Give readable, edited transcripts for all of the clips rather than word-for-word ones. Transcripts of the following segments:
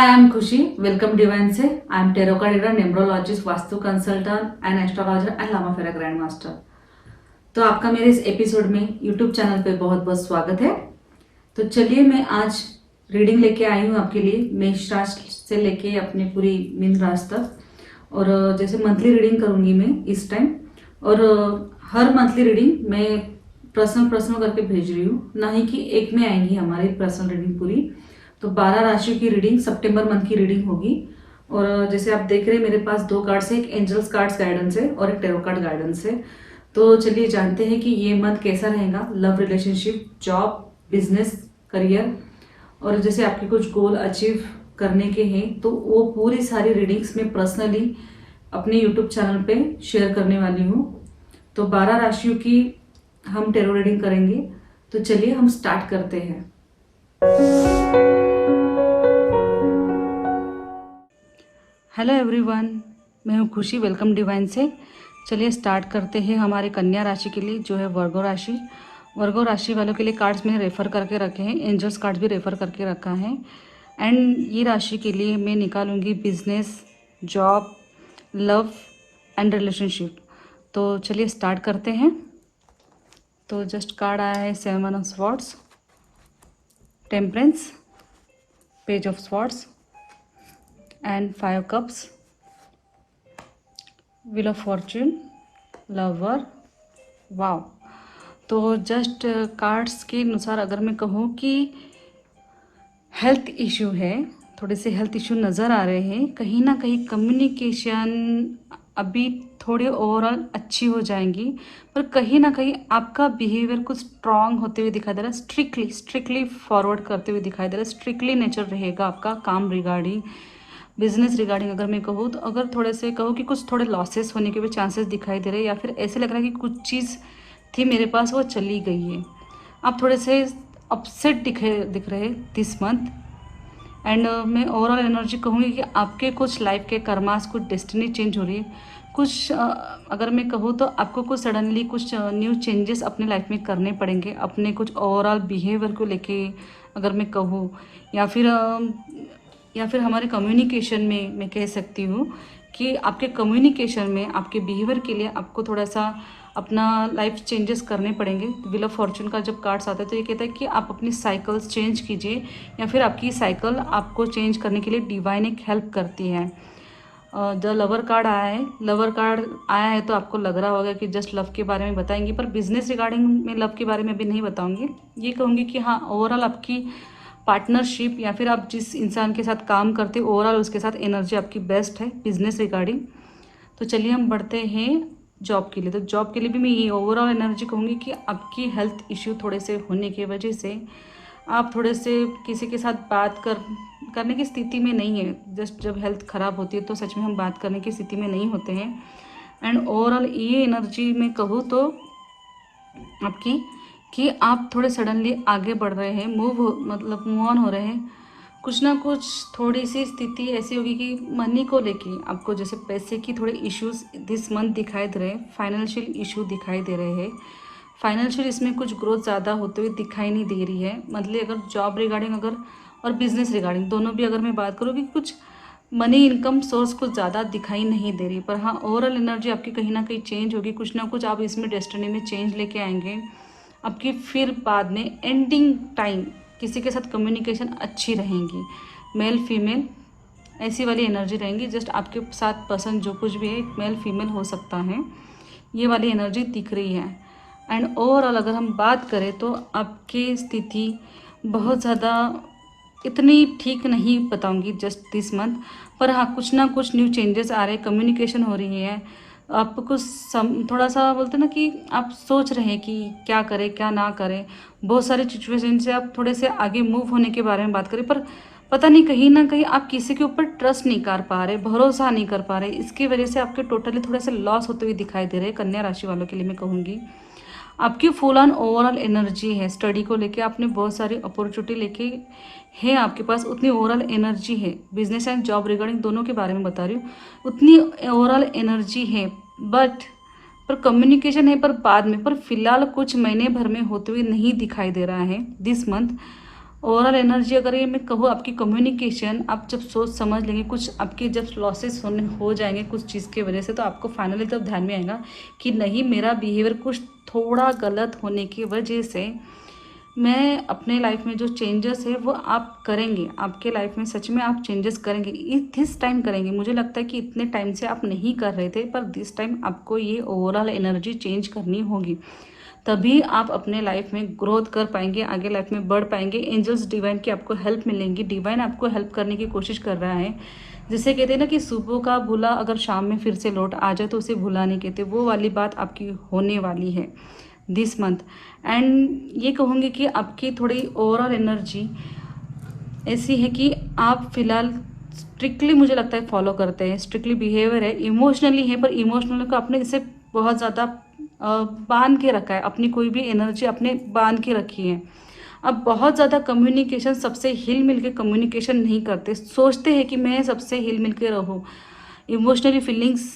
Hi, I am Khushi. Welcome Divine से. I am tarot card reader, numerologist, vastu consultant and astrologer and Lama Fera grand master. तो आपका मेरे इस episode में YouTube channel पे बहुत बहुत स्वागत है. तो चलिए मैं आज रीडिंग लेके आई हूँ आपके लिए मेष राशि से लेके अपनी पूरी मीन राशि तक. और जैसे मंथली रीडिंग करूँगी मैं इस टाइम, और हर मंथली रीडिंग मैं पर्सनल करके भेज रही हूँ, ना ही कि एक में आएंगी हमारी पर्सनल रीडिंग पूरी. तो 12 राशियों की रीडिंग सितंबर मंथ की रीडिंग होगी. और जैसे आप देख रहे हैं मेरे पास दो कार्ड्स है, एक एंजल्स कार्ड्स गाइडेंस है और एक टेरो कार्ड गाइडेंस है. तो चलिए जानते हैं कि ये मंथ कैसा रहेगा. Love, relationship, job, business, career, और जैसे आपके कुछ गोल अचीव करने के हैं तो वो पूरी सारी रीडिंग्स मैं पर्सनली अपने यूट्यूब चैनल पे शेयर करने वाली हूँ. तो 12 राशियों की हम टेरो रीडिंग करेंगे. तो चलिए हम स्टार्ट करते हैं. हेलो एवरीवन, मैं हूँ खुशी. वेलकम डिवाइन से. चलिए स्टार्ट करते हैं हमारे कन्या राशि के लिए जो है वर्गो राशि. वर्गो राशि वालों के लिए कार्ड्स मैंने रेफ़र करके रखे हैं, एंजल्स कार्ड्स भी रेफ़र करके रखा है. एंड ये राशि के लिए मैं निकालूंगी business, job, love and relationship. तो चलिए स्टार्ट करते हैं. तो जस्ट कार्ड आया है 7 of swords, temperance, page of swords and 5 cups, wheel of fortune, lover. Wow. तो जस्ट कार्ड्स के अनुसार अगर मैं कहूँ कि हेल्थ इशू है, थोड़े से हेल्थ इशू नज़र आ रहे हैं. कहीं ना कहीं कम्युनिकेशन अभी थोड़े ओवरऑल अच्छी हो जाएंगी, पर कहीं ना कहीं आपका बिहेवियर कुछ स्ट्रांग होते हुए दिखाई दे रहा है. स्ट्रिक्टली फॉरवर्ड करते हुए दिखाई दे रहा है. स्ट्रिक्टली नेचर रहेगा आपका काम रिगार्डिंग, बिजनेस रिगार्डिंग. अगर मैं कहूँ तो अगर थोड़े से कहूँ कि कुछ थोड़े लॉसेस होने के भी चांसेस दिखाई दे रहे हैं, या फिर ऐसे लग रहा है कि कुछ चीज़ थी मेरे पास वो चली गई है. आप थोड़े से अपसेट दिख रहे दिस मंथ. एंड मैं ओवरऑल एनर्जी कहूँगी कि आपके कुछ लाइफ के कर्मास, कुछ डेस्टिनी चेंज हो रही है. कुछ अगर मैं कहूँ तो आपको कुछ सडनली कुछ न्यू चेंजेस अपने लाइफ में करने पड़ेंगे, अपने कुछ ओवरऑल बिहेवियर को लेके अगर मैं कहूँ, या फिर हमारे कम्युनिकेशन में मैं कह सकती हूँ कि आपके कम्युनिकेशन में, आपके बिहेवियर के लिए आपको थोड़ा सा अपना लाइफ चेंजेस करने पड़ेंगे. व्हील ऑफ फॉर्च्यून का जब कार्ड्स आता है तो ये कहता है कि आप अपनी साइकिल्स चेंज कीजिए, या फिर आपकी साइकिल आपको चेंज करने के लिए डिवाइन एक हेल्प करती है. द लवर कार्ड आया है. लवर कार्ड आया है तो आपको लग रहा होगा कि जस्ट लव के बारे में बताएंगी, पर बिजनेस रिगार्डिंग में लव के बारे में भी नहीं बताऊंगी. ये कहूँगी कि हाँ, ओवरऑल आपकी पार्टनरशिप या फिर आप जिस इंसान के साथ काम करते हो ओवरऑल उसके साथ एनर्जी आपकी बेस्ट है बिजनेस रिगार्डिंग. तो चलिए हम बढ़ते हैं जॉब के लिए. तो जॉब के लिए भी मैं ये ओवरऑल एनर्जी कहूँगी कि आपकी हेल्थ इश्यू थोड़े से होने की वजह से आप थोड़े से किसी के साथ बात करने की स्थिति में नहीं है. जस्ट जब हेल्थ ख़राब होती है तो सच में हम बात करने की स्थिति में नहीं होते हैं. एंड ओवरऑल ये एनर्जी में कहूँ तो आपकी कि आप थोड़े सडनली आगे बढ़ रहे हैं, मूव ऑन हो रहे हैं. कुछ ना कुछ थोड़ी सी स्थिति ऐसी होगी कि मनी को लेके आपको जैसे पैसे की थोड़े इश्यूज दिस मंथ दिखाई दे रहे हैं. फाइनेंशियल इशू दिखाई दे रहे हैं. फाइनेंशियल इसमें कुछ ग्रोथ ज़्यादा होते हुए दिखाई नहीं दे रही है. मतलब अगर जॉब रिगार्डिंग अगर और बिजनेस रिगार्डिंग दोनों भी अगर मैं बात करूँ कि कुछ मनी इनकम सोर्स कुछ ज़्यादा दिखाई नहीं दे रही. पर हाँ, ओवरऑल एनर्जी आपकी कहीं ना कहीं चेंज होगी. कुछ ना कुछ आप इसमें डेस्टिनी में चेंज लेके आएंगे आपकी. फिर बाद में एंडिंग टाइम किसी के साथ कम्युनिकेशन अच्छी रहेंगी. मेल फीमेल ऐसी वाली एनर्जी रहेंगी. जस्ट आपके साथ पर्सन जो कुछ भी है मेल फीमेल हो सकता है, ये वाली एनर्जी दिख रही है. एंड ओवरऑल अगर हम बात करें तो आपकी स्थिति बहुत ज़्यादा इतनी ठीक नहीं बताऊंगी जस्ट दिस मंथ. पर हाँ, कुछ ना कुछ न्यू चेंजेस आ रहे हैं, कम्युनिकेशन हो रही है. आप कुछ थोड़ा सा बोलते ना कि आप सोच रहे हैं कि क्या करें क्या ना करें. बहुत सारे सिचुएशन से आप थोड़े से आगे मूव होने के बारे में बात करें, पर पता नहीं कहीं ना कहीं आप किसी के ऊपर ट्रस्ट नहीं कर पा रहे, भरोसा नहीं कर पा रहे. इसकी वजह से आपके टोटली थोड़े से लॉस होते हुए दिखाई दे रहे हैं. कन्या राशि वालों के लिए मैं कहूँगी आपकी फुल ऑन ओवरऑल एनर्जी है. स्टडी को लेके आपने बहुत सारी अपॉर्चुनिटी लेके है आपके पास, उतनी ओवरऑल एनर्जी है. बिजनेस एंड जॉब रिगार्डिंग दोनों के बारे में बता रही हूँ, उतनी ओवरऑल एनर्जी है. बट पर कम्युनिकेशन है पर बाद में, पर फिलहाल कुछ महीने भर में होते हुए नहीं दिखाई दे रहा है दिस मंथ. ओवरऑल एनर्जी अगर ये मैं कहूँ आपकी कम्युनिकेशन, आप जब सोच समझ लेंगे, कुछ आपके जब लॉसेस होने हो जाएंगे कुछ चीज़ की वजह से, तो आपको फाइनली तब ध्यान में आएगा कि नहीं, मेरा बिहेवियर कुछ थोड़ा गलत होने की वजह से मैं अपने लाइफ में जो चेंजेस है वो आप करेंगे, आपके लाइफ में सच में आप चेंजेस करेंगे, दिस टाइम करेंगे। मुझे लगता है कि इतने टाइम से आप नहीं कर रहे थे, पर दिस टाइम आपको ये ओवरऑल एनर्जी चेंज करनी होगी, तभी आप अपने लाइफ में ग्रोथ कर पाएंगे, आगे लाइफ में बढ़ पाएंगे। एंजल्स डिवाइन की आपको हेल्प मिलेंगी, डिवाइन आपको हेल्प करने की कोशिश कर रहा है। जिसे कहते हैं ना कि सुबह का भूला अगर शाम में फिर से लौट आ जाए तो उसे भूला नहीं कहते, वो वाली बात आपकी होने वाली है दिस मंथ। एंड ये कहूँगी कि आपकी थोड़ी ओवरऑल एनर्जी ऐसी है कि आप फिलहाल स्ट्रिक्टली मुझे लगता है फॉलो करते हैं, स्ट्रिक्टली बिहेवियर है, इमोशनली है, पर इमोशनल को आपने इसे बहुत ज़्यादा बांध के रखा है, अपनी कोई भी एनर्जी आपने बांध के रखी है। अब बहुत ज़्यादा कम्युनिकेशन, सबसे हिल मिल के कम्युनिकेशन नहीं करते, सोचते हैं कि मैं सबसे हिल मिल के रहूँ, इमोशनली फीलिंग्स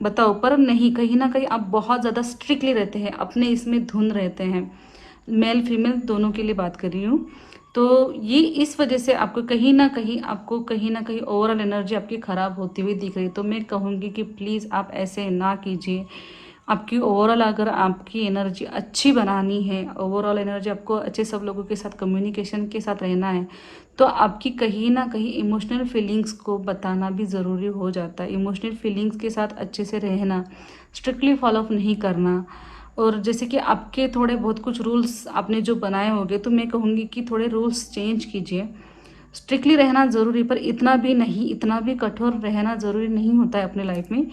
बताओ, पर नहीं, कहीं ना कहीं आप बहुत ज़्यादा स्ट्रिक्टली रहते हैं, अपने इसमें धुन रहते हैं। मेल फीमेल दोनों के लिए बात कर रही हूँ। तो ये इस वजह से आपको कहीं ना कहीं ओवरऑल एनर्जी आपकी ख़राब होती हुई दिख रही है। तो मैं कहूँगी कि प्लीज़ आप ऐसे ना कीजिए। आपकी ओवरऑल अगर आपकी एनर्जी अच्छी बनानी है, ओवरऑल एनर्जी आपको अच्छे सब लोगों के साथ कम्युनिकेशन के साथ रहना है, तो आपकी कहीं ना कहीं इमोशनल फीलिंग्स को बताना भी ज़रूरी हो जाता है। इमोशनल फीलिंग्स के साथ अच्छे से रहना, स्ट्रिक्टली फॉलो अप नहीं करना। और जैसे कि आपके थोड़े बहुत कुछ रूल्स आपने जो बनाए होंगे, तो मैं कहूँगी कि थोड़े रूल्स चेंज कीजिए। स्ट्रिक्टली रहना ज़रूरी, पर इतना भी नहीं, इतना भी कठोर रहना ज़रूरी नहीं होता है अपने लाइफ में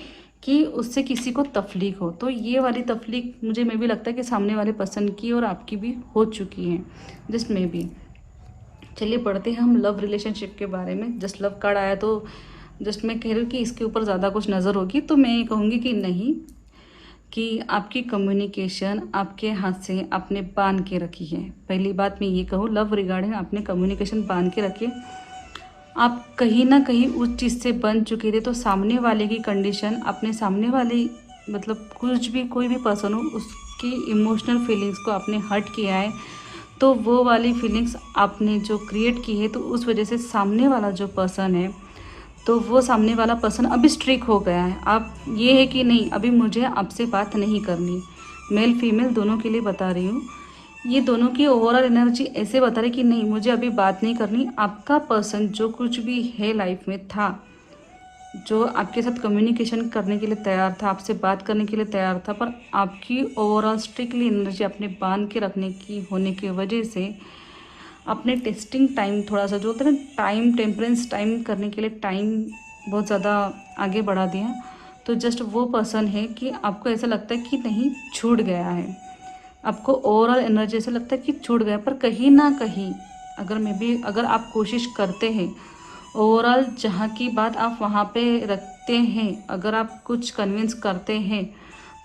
कि उससे किसी को तकलीफ हो। तो ये वाली तकलीफ मुझे में भी लगता है कि सामने वाले पर्सन की और आपकी भी हो चुकी है, जस्ट में भी। चलिए पढ़ते हैं हम लव रिलेशनशिप के बारे में। जस्ट लव कार्ड आया तो जस्ट मैं कह रही हूँ कि इसके ऊपर ज़्यादा कुछ नज़र होगी, तो मैं ये कहूँगी कि नहीं, कि आपकी कम्युनिकेशन आपके हाथ से आपने बांध के रखी है। पहली बात मैं ये कहूँ, लव रिगार्डिंग आपने कम्युनिकेशन बांध के रखी है। आप कहीं ना कहीं उस चीज़ से बन चुके थे, तो सामने वाले की कंडीशन, अपने सामने वाले मतलब कुछ भी कोई भी पर्सन हो, उसकी इमोशनल फीलिंग्स को आपने हर्ट किया है, तो वो वाली फीलिंग्स आपने जो क्रिएट की है, तो उस वजह से सामने वाला जो पर्सन है, तो वो सामने वाला पर्सन अभी स्ट्रिक हो गया है। आप ये है कि नहीं, अभी मुझे आपसे बात नहीं करनी। मेल फीमेल दोनों के लिए बता रही हूँ, ये दोनों की ओवरऑल एनर्जी ऐसे बता रही कि नहीं, मुझे अभी बात नहीं करनी। आपका पर्सन जो कुछ भी है लाइफ में था, जो आपके साथ कम्युनिकेशन करने के लिए तैयार था, आपसे बात करने के लिए तैयार था, पर आपकी ओवरऑल स्ट्रिक्टली एनर्जी अपने बांध के रखने की होने की वजह से अपने टेस्टिंग टाइम थोड़ा सा जो होता है ना, टाइम टेम्परेंस टाइम करने के लिए टाइम बहुत ज़्यादा आगे बढ़ा दिया। तो जस्ट वो पर्सन है कि आपको ऐसा लगता है कि नहीं, छूट गया है, आपको ओवरऑल एनर्जी ऐसा लगता है कि छूट गया। पर कहीं ना कहीं अगर आप कोशिश करते हैं, ओवरऑल जहाँ की बात आप वहाँ पे रखते हैं, अगर आप कुछ कन्विंस करते हैं,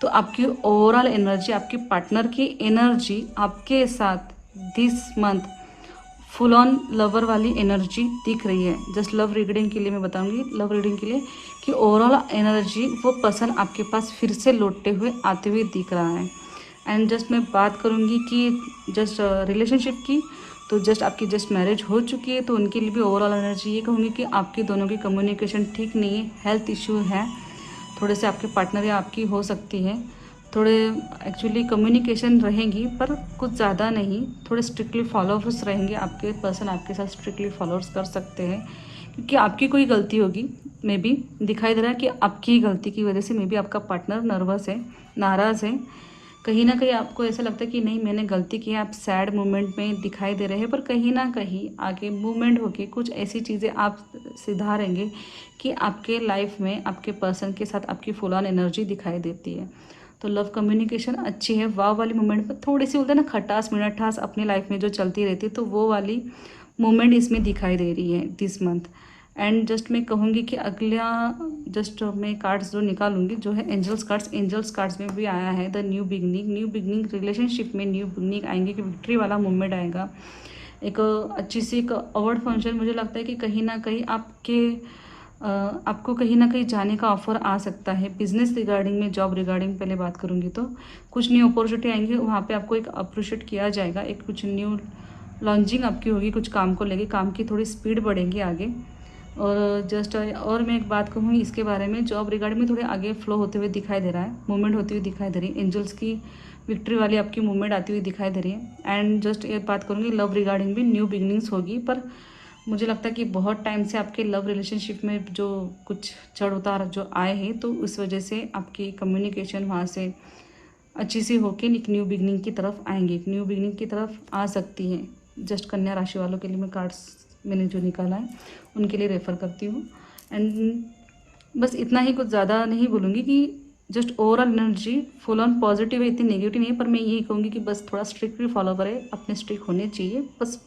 तो आपकी ओवरऑल एनर्जी, आपकी पार्टनर की एनर्जी आपके साथ this month full on lover वाली एनर्जी दिख रही है। जस्ट लव रीडिंग के लिए मैं बताऊंगी, लव रीडिंग के लिए, कि ओवरऑल एनर्जी वो पर्सन आपके पास फिर से लौटते हुए आते हुए दिख रहा है। एंड जस्ट मैं बात करूंगी कि जस्ट रिलेशनशिप की, तो जस्ट आपकी जस्ट मैरिज हो चुकी है, तो उनके लिए भी ओवरऑल एनर्जी ये कहूँगी कि आपके दोनों की कम्युनिकेशन ठीक नहीं है, हेल्थ इशू है, थोड़े से आपके पार्टनर या आपकी हो सकती है, थोड़े एक्चुअली कम्युनिकेशन रहेंगी, पर कुछ ज़्यादा नहीं, थोड़े स्ट्रिक्टली फॉलोअर्स रहेंगे, आपके पर्सन आपके साथ स्ट्रिक्टली फॉलोअर्स कर सकते हैं, क्योंकि आपकी कोई गलती होगी, मे बी दिखाई दे रहा है कि आपकी गलती की वजह से मे बी आपका पार्टनर नर्वस है, नाराज़ है, कहीं ना कहीं आपको ऐसा लगता है कि नहीं, मैंने गलती की है, आप सैड मोमेंट में दिखाई दे रहे हैं, पर कहीं ना कहीं आगे मूवमेंट होके कुछ ऐसी चीज़ें आप सुधारेंगे कि आपके लाइफ में आपके पर्सन के साथ आपकी फुल ऑन एनर्जी दिखाई देती है। तो लव कम्युनिकेशन अच्छी है, वाव वाली मोमेंट पर थोड़ी सी बोलते हैं ना खटास मिठास अपनी लाइफ में जो चलती रहती है, तो वो वाली मोमेंट इसमें दिखाई दे रही है दिस मंथ। एंड जस्ट मैं कहूँगी कि अगला जस्ट मैं कार्ड्स जो निकालूंगी जो है एंजल्स कार्ड्स में भी आया है द न्यू बिगनिंग रिलेशनशिप में न्यू बिगनिंग आएंगे, कि विक्ट्री वाला मूवमेंट आएगा, एक अच्छी सी एक अवार्ड फंक्शन। मुझे लगता है कि कहीं ना कहीं आपको कहीं ना कहीं जाने का ऑफर आ सकता है, बिजनेस रिगार्डिंग में, जॉब रिगार्डिंग पहले बात करूँगी, तो कुछ न्यू अपॉर्चुनिटी आएंगी, वहाँ पे आपको एक अप्रिशिएट किया जाएगा, एक कुछ न्यू लॉन्चिंग आपकी होगी कुछ काम को लेके, काम की थोड़ी स्पीड बढ़ेगी आगे। और जस्ट और मैं एक बात कहूँ इसके बारे में, जॉब रिगार्डिंग में थोड़े आगे फ्लो होते हुए दिखाई दे रहा है, मूवमेंट होती हुई दिखाई दे रही है, एंजल्स की विक्ट्री वाली आपकी मूवमेंट आती हुई दिखाई दे रही है। एंड जस्ट एक बात करूँगी, लव रिगार्डिंग भी न्यू बिगनिंग्स होगी, पर मुझे लगता है कि बहुत टाइम से आपके लव रिलेशनशिप में जो कुछ चढ़ उतार जो आए हैं, तो उस वजह से आपकी कम्युनिकेशन वहाँ से अच्छी सी होके एक न्यू बिगनिंग की तरफ आएंगे, एक न्यू बिगनिंग की तरफ आ सकती हैं। जस्ट कन्या राशि वालों के लिए मैं कार्ड्स मैंने जो निकाला है उनके लिए रेफ़र करती हूँ। एंड बस इतना ही, कुछ ज़्यादा नहीं बोलूँगी कि just overall energy full on positive है, इतनी नेगेटिव नहीं है, पर मैं यही कहूँगी कि बस थोड़ा स्ट्रिक्टली फॉलो करें, अपने स्ट्रिक्ट होने चाहिए, बस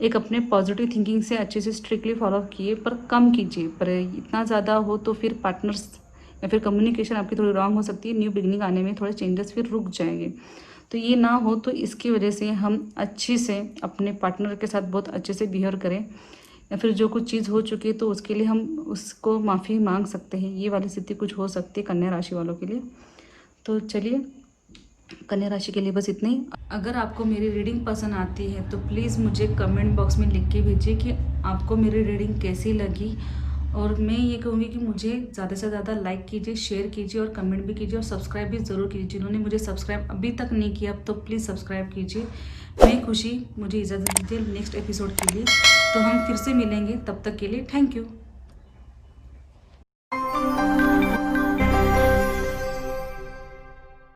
एक अपने पॉजिटिव थिंकिंग से अच्छे से स्ट्रिक्टली फॉलो किए, पर कम कीजिए, पर इतना ज़्यादा हो तो फिर पार्टनर्स या फिर कम्युनिकेशन आपकी थोड़ी रॉन्ग हो सकती है, न्यू बिगनिंग आने में थोड़े चेंजेस फिर रुक जाएंगे। तो ये ना हो, तो इसकी वजह से हम अच्छे से अपने पार्टनर के साथ बहुत अच्छे से बिहेव करें, या फिर जो कुछ चीज़ हो चुकी है तो उसके लिए हम उसको माफ़ी मांग सकते हैं। ये वाली स्थिति कुछ हो सकती है कन्या राशि वालों के लिए। तो चलिए, कन्या राशि के लिए बस इतना ही। अगर आपको मेरी रीडिंग पसंद आती है तो प्लीज़ मुझे कमेंट बॉक्स में लिख के भेजिए कि आपको मेरी रीडिंग कैसी लगी। और मैं ये कहूँगी कि मुझे ज़्यादा से ज़्यादा लाइक कीजिए, शेयर कीजिए और कमेंट भी कीजिए, और सब्सक्राइब भी ज़रूर कीजिए। जिन्होंने मुझे सब्सक्राइब अभी तक नहीं किया तो प्लीज़ सब्सक्राइब कीजिए। मैं खुशी, मुझे इजाज़त दीजिए नेक्स्ट एपिसोड के लिए। तो हम फिर से मिलेंगे, तब तक के लिए थैंक यू।